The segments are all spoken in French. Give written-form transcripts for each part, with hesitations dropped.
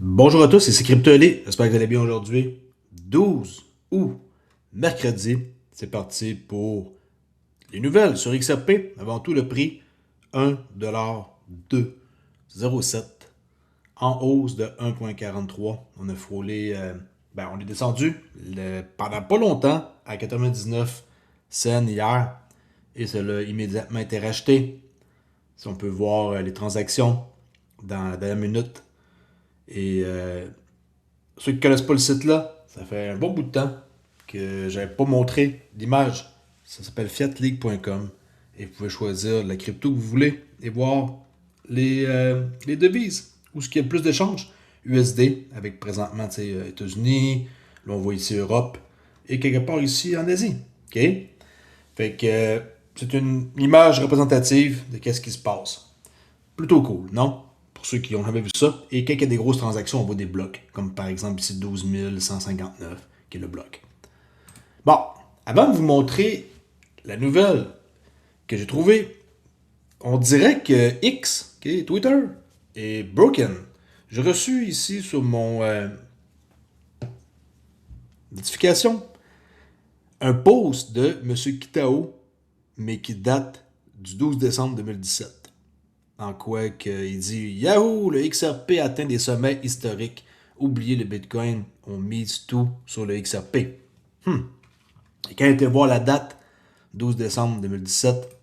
Bonjour à tous, c'est CryptoLé. J'espère que vous allez bien aujourd'hui. 12 août, mercredi. C'est parti pour les nouvelles sur XRP. Avant tout, le prix 1,207 en hausse de 1,43. On a frôlé, on est descendu pendant pas longtemps à 99 cents hier et cela a immédiatement été racheté. Si on peut voir les transactions dans la dernière minute. Et ceux qui ne connaissent pas le site-là, ça fait un bon bout de temps que je n'avais pas montré d'image. Ça s'appelle fiatleague.com et vous pouvez choisir la crypto que vous voulez et voir les devises où ce qu'il y a le plus d'échanges. USD avec présentement États-Unis, là on voit ici Europe et quelque part ici en Asie. OK? Fait que c'est une image représentative de qu'est-ce qui se passe. Plutôt cool, non? Pour ceux qui n'ont jamais vu ça. Et quand il y a des grosses transactions, on voit des blocs. Comme par exemple ici 12 159, qui est le bloc. Bon, avant de vous montrer la nouvelle que j'ai trouvée, on dirait que X, okay, Twitter, est broken. J'ai reçu ici sur mon notification un post de M. Kitao, mais qui date du 12 décembre 2017. En quoi il dit Yahoo, le XRP atteint des sommets historiques. Oubliez le Bitcoin, on mise tout sur le XRP. Et quand il était voir la date, 12 décembre 2017,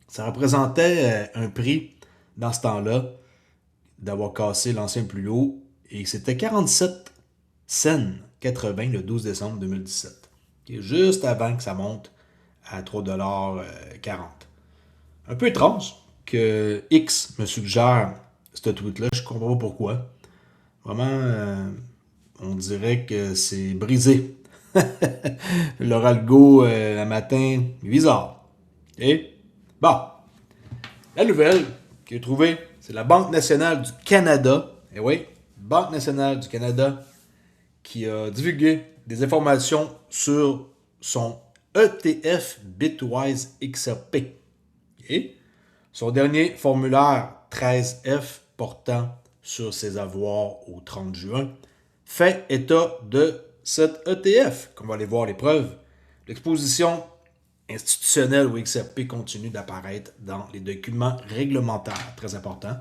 ça représentait un prix dans ce temps-là d'avoir cassé l'ancien plus haut et c'était 47 cents 80 le 12 décembre 2017. Juste avant que ça monte à 3,40$. Un peu étrange que X me suggère ce tweet-là. Je comprends pas pourquoi. Vraiment, on dirait que c'est brisé. Leur algo, un matin, bizarre. Et, bon, la nouvelle que j'ai trouvée, c'est la Banque nationale du Canada. Eh oui, Banque nationale du Canada qui a divulgué des informations sur son ETF Bitwise XRP. Et son dernier formulaire 13F portant sur ses avoirs au 30 juin fait état de cet ETF, qu'on va aller voir les preuves. L'exposition institutionnelle au XRP continue d'apparaître dans les documents réglementaires, très important.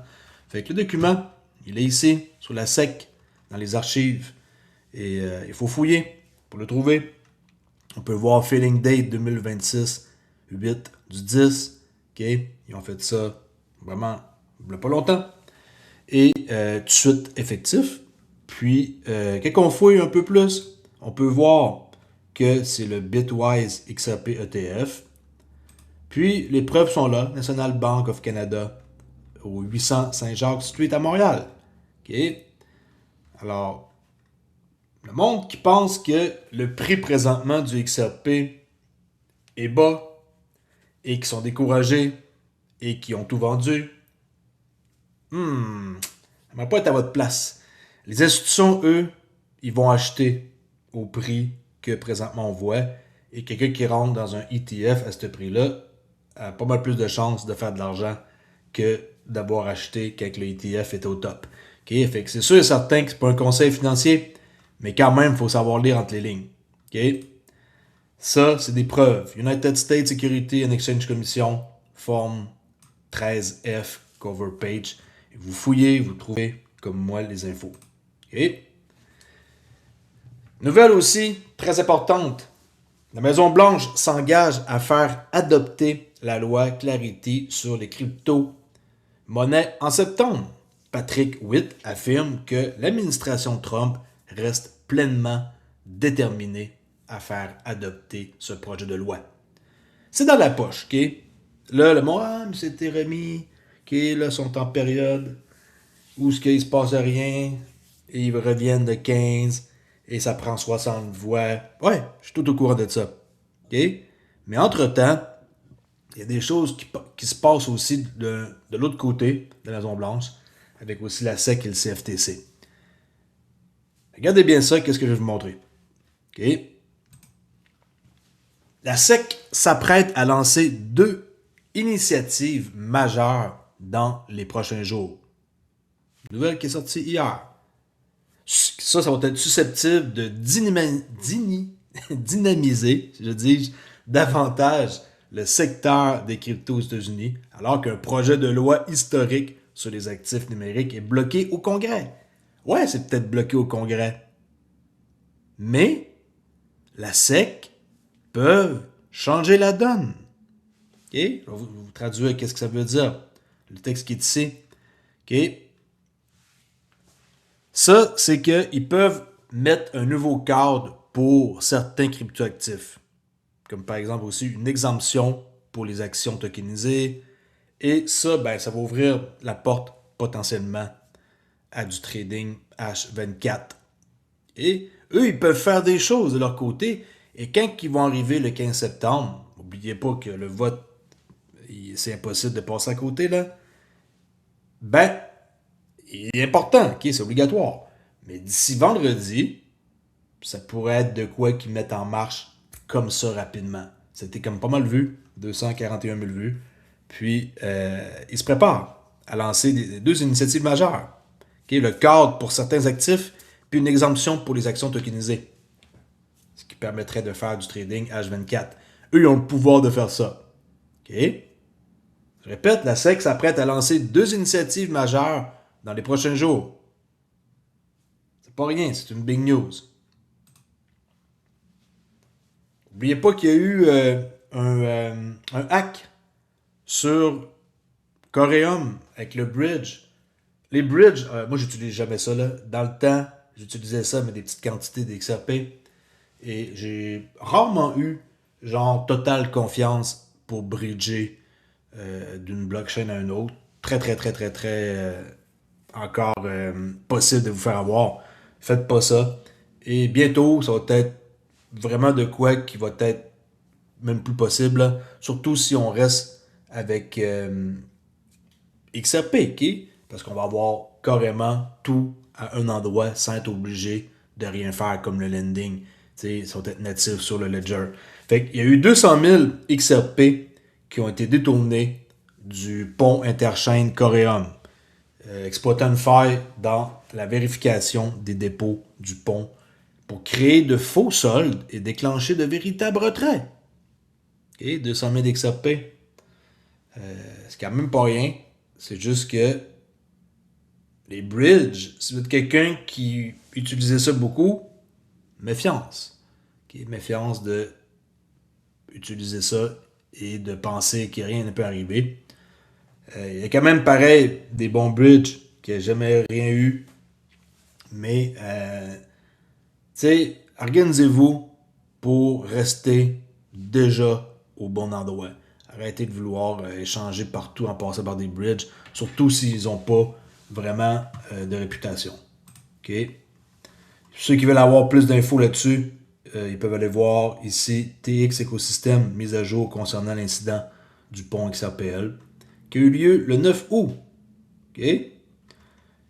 Fait que le document, il est ici, sur la SEC, dans les archives, et il faut fouiller pour le trouver. On peut voir Filling Date 2026, 8 du 10. OK? Ils ont fait ça vraiment il n'y a pas longtemps. Et tout de suite effectif. Puis, quand on fouille un peu plus, on peut voir que c'est le Bitwise XRP ETF. Puis, les preuves sont là. National Bank of Canada, au 800 Saint-Jacques Street à Montréal. OK? Alors, le monde qui pense que le prix présentement du XRP est bas et qui sont découragés et qui ont tout vendu, ça ne va pas être à votre place. Les institutions, eux, ils vont acheter au prix que présentement on voit et quelqu'un qui rentre dans un ETF à ce prix-là a pas mal plus de chances de faire de l'argent que d'avoir acheté quand le ETF était au top. Okay? Fait que c'est sûr et certain que c'est pas un conseil financier, mais quand même, il faut savoir lire entre les lignes. Okay? Ça, c'est des preuves. United States Security and Exchange Commission, forme 13F, cover page. Vous fouillez, vous trouvez, comme moi, les infos. Okay? Nouvelle aussi, très importante. La Maison-Blanche s'engage à faire adopter la loi Clarity sur les crypto-monnaies en septembre. Patrick Witt affirme que l'administration Trump reste pleinement déterminée à faire adopter ce projet de loi. C'est dans la poche, OK? Là, le monde s'était remis, OK, là, sont en période où il ne se passe rien, et ils reviennent de 15, et ça prend 60 voix. Ouais, je suis tout au courant de ça. OK? Mais entre-temps, il y a des choses qui se passent aussi de l'autre côté de la Maison-Blanche, avec aussi la SEC et le CFTC. Regardez bien ça, qu'est-ce que je vais vous montrer. OK? La SEC s'apprête à lancer 2 initiatives majeures dans les prochains jours. Nouvelle qui est sortie hier. Ça va être susceptible de dynamiser, si je dis, davantage le secteur des cryptos aux États-Unis, alors qu'un projet de loi historique sur les actifs numériques est bloqué au Congrès. Ouais, c'est peut-être bloqué au Congrès. Mais la SEC peuvent changer la donne. OK? Je vais vous traduire qu'est-ce que ça veut dire. Le texte qui est ici. OK? Ça, c'est qu'ils peuvent mettre un nouveau cadre pour certains cryptoactifs. Comme par exemple aussi une exemption pour les actions tokenisées. Et ça, ben, ça va ouvrir la porte potentiellement à du trading H24. Et eux, ils peuvent faire des choses de leur côté. Et quand ils vont arriver le 15 septembre, n'oubliez pas que le vote, c'est impossible de passer à côté, là. Ben, il est important, ok, c'est obligatoire. Mais d'ici vendredi, ça pourrait être de quoi qu'ils mettent en marche comme ça rapidement. C'était comme pas mal vu, 241 000 vues. Puis, ils se préparent à lancer deux initiatives majeures. Okay, le cadre pour certains actifs, puis une exemption pour les actions tokenisées. Ce qui permettrait de faire du trading H24. Eux, ils ont le pouvoir de faire ça. OK? Je répète, la SEC s'apprête à lancer deux initiatives majeures dans les prochains jours. C'est pas rien, c'est une big news. N'oubliez pas qu'il y a eu un hack sur Coreum avec le bridge. Les bridges, moi j'utilise jamais ça là. Dans le temps, j'utilisais ça, mais des petites quantités d'XRP. Et j'ai rarement eu genre totale confiance pour bridger d'une blockchain à une autre. Très, très, très, très, très encore possible de vous faire avoir. Faites pas ça. Et bientôt, ça va être vraiment de quoi qui va être même plus possible. Là. Surtout si on reste avec XRP, ok? Parce qu'on va avoir carrément tout à un endroit sans être obligé de rien faire comme le lending. Ils vont être natifs sur le ledger. Fait qu'il y a eu 200 000 XRP qui ont été détournés du pont interchaîne Coreum, exploitant une faille dans la vérification des dépôts du pont pour créer de faux soldes et déclencher de véritables retraits. Okay? 200 000 XRP. C'est quand même pas rien. C'est juste que les bridges, si vous êtes quelqu'un qui utilisait ça beaucoup, méfiance. Okay? Méfiance de utiliser ça et de penser que rien ne peut arriver. Il y a quand même pareil des bons bridges qui n'ont jamais rien eu. Mais, tu sais, organisez-vous pour rester déjà au bon endroit. Arrêtez de vouloir échanger partout en passant par des bridges, surtout s'ils n'ont pas vraiment de réputation. OK? Ceux qui veulent avoir plus d'infos là-dessus, ils peuvent aller voir ici TX Écosystème, mise à jour concernant l'incident du pont XRPL, qui a eu lieu le 9 août. OK?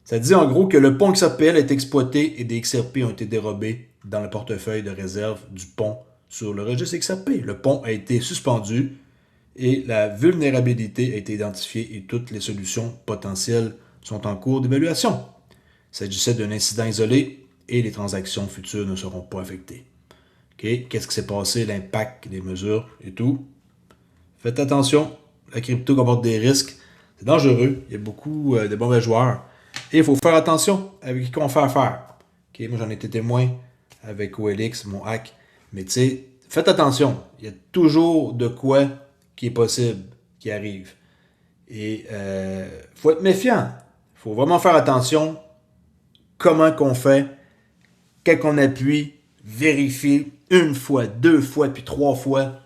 Ça dit en gros que le pont XRPL est exploité et des XRP ont été dérobés dans le portefeuille de réserve du pont sur le registre XRP. Le pont a été suspendu et la vulnérabilité a été identifiée et toutes les solutions potentielles sont en cours d'évaluation. Il s'agissait d'un incident isolé et les transactions futures ne seront pas affectées. Okay? Qu'est-ce qui s'est passé, l'impact des mesures et tout? Faites attention, la crypto comporte des risques, c'est dangereux, il y a beaucoup de mauvais joueurs. Et il faut faire attention avec qui on fait affaire. Okay? Moi, j'en ai été témoin avec OLX, mon hack. Mais tu sais, faites attention. Il y a toujours de quoi qui est possible, qui arrive. Et faut être méfiant. Il faut vraiment faire attention comment qu'on fait, quand on appuie, vérifier une fois, deux fois, puis trois fois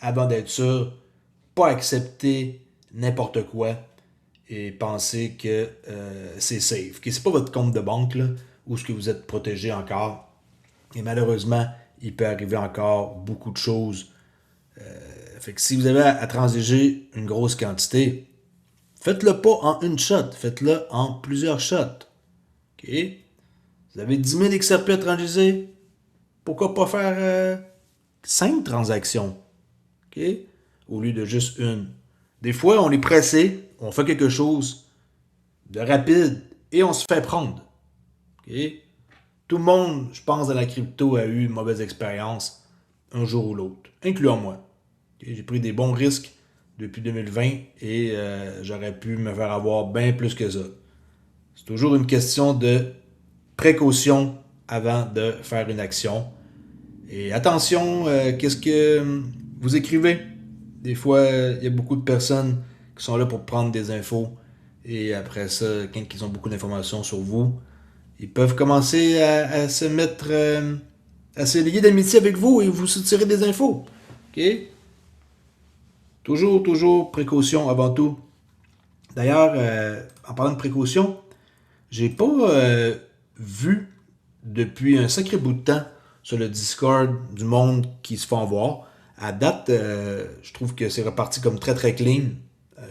avant d'être sûr. Pas accepter n'importe quoi et penser que c'est safe. Que c'est pas votre compte de banque là, où est-ce que vous êtes protégé encore. Et malheureusement, il peut arriver encore beaucoup de choses. Fait que si vous avez à transiger une grosse quantité, faites-le pas en une shot, faites-le en plusieurs shots. OK? Vous avez 10 000 XRP à transiger, pourquoi pas faire 5 transactions? OK? Au lieu de juste une. Des fois, on est pressé, on fait quelque chose de rapide et on se fait prendre. OK? Tout le monde, je pense, dans la crypto a eu une mauvaise expérience un jour ou l'autre, incluant moi. J'ai pris des bons risques depuis 2020 et j'aurais pu me faire avoir bien plus que ça. C'est toujours une question de précaution avant de faire une action. Et attention, qu'est-ce que vous écrivez? Des fois, il y a beaucoup de personnes qui sont là pour prendre des infos. Et après ça, quand ils ont beaucoup d'informations sur vous, ils peuvent commencer à se mettre, à se lier d'amitié avec vous et vous soutirer des infos. OK? Toujours, toujours précaution avant tout. D'ailleurs, en parlant de précaution, j'ai pas vu depuis un sacré bout de temps sur le Discord du monde qui se font voir. À date, je trouve que c'est reparti comme très très clean.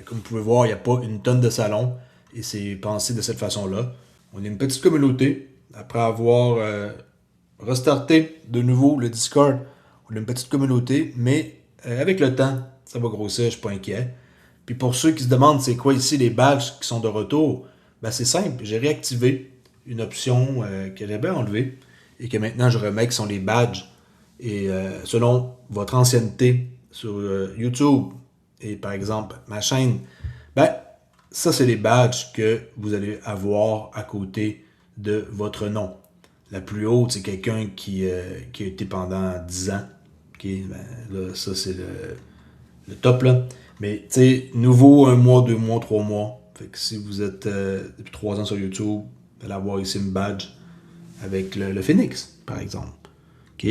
Comme vous pouvez voir, il n'y a pas une tonne de salons et c'est pensé de cette façon-là. On est une petite communauté. Après avoir restarté de nouveau le Discord, on est une petite communauté, mais avec le temps, ça va grossir, je suis pas inquiet. Puis pour ceux qui se demandent c'est quoi ici les badges qui sont de retour, ben c'est simple, j'ai réactivé une option que j'avais enlevée et que maintenant je remets qui sont les badges. Et selon votre ancienneté sur YouTube et par exemple ma chaîne, ben ça c'est les badges que vous allez avoir à côté de votre nom. La plus haute, c'est quelqu'un qui a été pendant 10 ans. Ok, ben, là, ça c'est le top là. Mais tu sais, nouveau, 1 mois, 2 mois, 3 mois. Fait que si vous êtes depuis 3 ans sur YouTube, vous allez avoir ici une badge avec le Phoenix, par exemple. OK?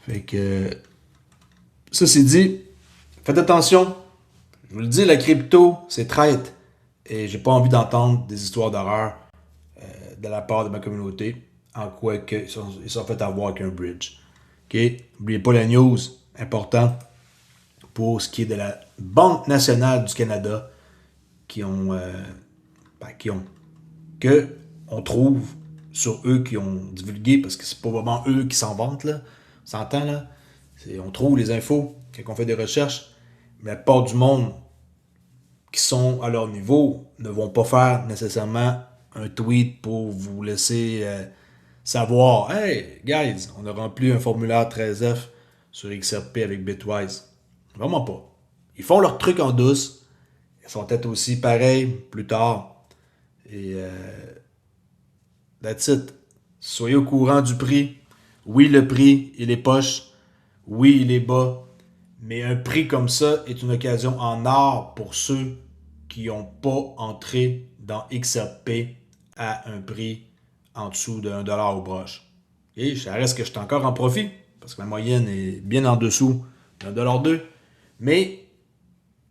Fait que ça c'est dit, faites attention. Je vous le dis, la crypto, c'est traite. Et j'ai pas envie d'entendre des histoires d'horreur de la part de ma communauté, en quoi que ils sont fait avoir avec un bridge. OK? N'oubliez pas la news, important, pour ce qui est de la Banque nationale du Canada, qui ont, que on trouve sur eux qui ont divulgué, parce que c'est pas vraiment eux qui s'en vantent, là. On s'entend, là? On trouve les infos quand on fait des recherches, mais la plupart du monde qui sont à leur niveau ne vont pas faire nécessairement un tweet pour vous laisser savoir « Hey, guys, on a rempli un formulaire 13F sur XRP avec Bitwise. » Vraiment pas. Ils font leur truc en douce. Ils sont peut-être aussi pareils plus tard. Et that's it. Soyez au courant du prix. Oui, le prix, il est poche. Oui, il est bas. Mais un prix comme ça est une occasion en or pour ceux qui n'ont pas entré dans XRP à un prix en dessous de 1$ au broche. Et ça reste que je suis encore en profit, parce que ma moyenne est bien en dessous de 1,2$. Mais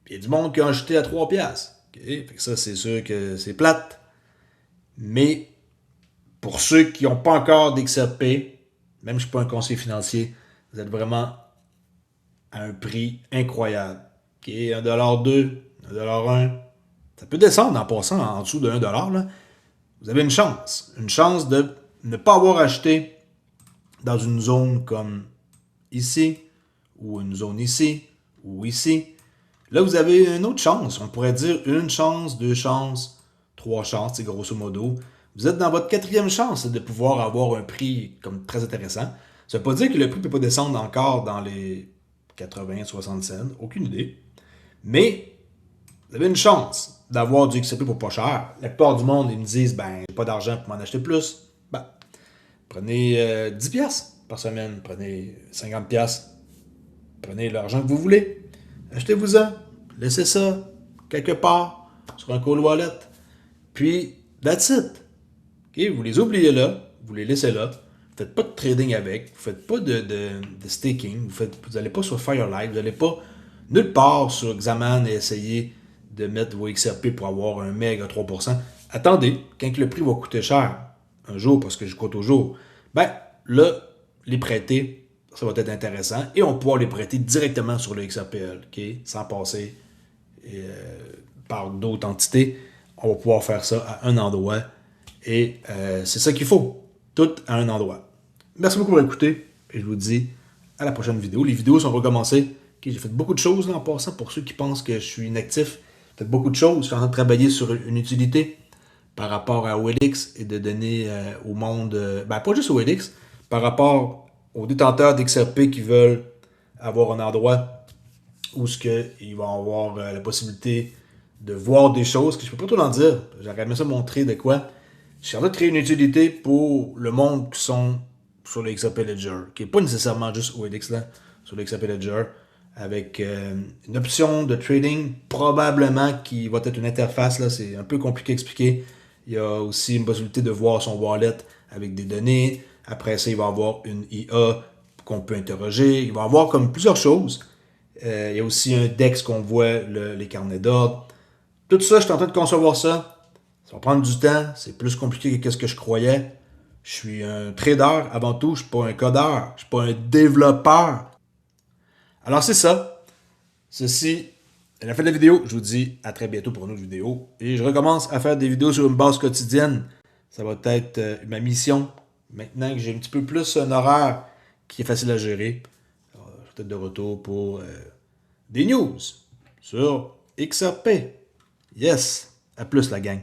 il y a du monde qui a acheté à 3$. Okay? Fait que ça, c'est sûr que c'est plate. Mais pour ceux qui n'ont pas encore d'XRP, même si je ne suis pas un conseiller financier, vous êtes vraiment à un prix incroyable. Okay? 1,2$, 1,1$. Ça peut descendre en passant en dessous de 1$. Là. Vous avez une chance. Une chance de ne pas avoir acheté dans une zone comme ici, ou une zone ici, ou ici. Là, vous avez une autre chance. On pourrait dire une chance, 2 chances, 3 chances, c'est grosso modo. Vous êtes dans votre 4e chance de pouvoir avoir un prix comme très intéressant. Ça ne veut pas dire que le prix ne peut pas descendre encore dans les 80, 60 cents. Aucune idée. Mais vous avez une chance d'avoir du XRP pour pas cher. La plupart du monde, ils me disent, ben, j'ai pas d'argent pour m'en acheter plus. Ben, prenez 10$ par semaine, prenez 50$, prenez l'argent que vous voulez. Achetez-vous-en, laissez ça quelque part sur un cold wallet. Puis, that's it. Okay? Vous les oubliez là, vous les laissez là. Vous ne faites pas de trading avec, vous ne faites pas de staking, vous n'allez pas sur Firelight, vous n'allez pas nulle part sur Xaman et essayer de mettre vos XRP pour avoir un MEG à 3%. Attendez, quand le prix va coûter cher, un jour, parce que je crois toujours, ben là, les prêter, ça va être intéressant. Et on va pouvoir les prêter directement sur le XRPL, okay? Sans passer par d'autres entités. On va pouvoir faire ça à un endroit. Et c'est ça qu'il faut. Tout à un endroit. Merci beaucoup pour écouter. Et je vous dis à la prochaine vidéo. Les vidéos sont recommencées. Okay, j'ai fait beaucoup de choses là, en passant. Pour ceux qui pensent que je suis inactif, j'ai fait beaucoup de choses. Je suis en train de travailler sur une utilité par rapport à OLX et de donner au monde, ben pas juste OLX, par rapport aux détenteurs d'XRP qui veulent avoir un endroit où ce que ils vont avoir la possibilité de voir des choses que je peux pas tout en dire. J'aurais aimé ça montrer de quoi. Je suis en train de créer une utilité pour le monde qui sont sur le XRP Ledger, qui n'est pas nécessairement juste OLX là, sur le XRP Ledger, avec une option de trading probablement qui va être une interface, là, c'est un peu compliqué à expliquer. Il y a aussi une possibilité de voir son wallet avec des données. Après ça, il va y avoir une IA qu'on peut interroger. Il va y avoir comme plusieurs choses. Il y a aussi un DEX qu'on voit les carnets d'ordre. Tout ça, je suis en train de concevoir ça. Ça va prendre du temps. C'est plus compliqué que ce que je croyais. Je suis un trader avant tout. Je suis pas un codeur. Je suis pas un développeur. Alors c'est ça. Ceci est la fin de la vidéo. Je vous dis à très bientôt pour une autre vidéo. Et je recommence à faire des vidéos sur une base quotidienne. Ça va être ma mission. Maintenant que j'ai un petit peu plus un horaire qui est facile à gérer. Je vais peut-être de retour pour des news sur XRP. Yes. À plus la gang.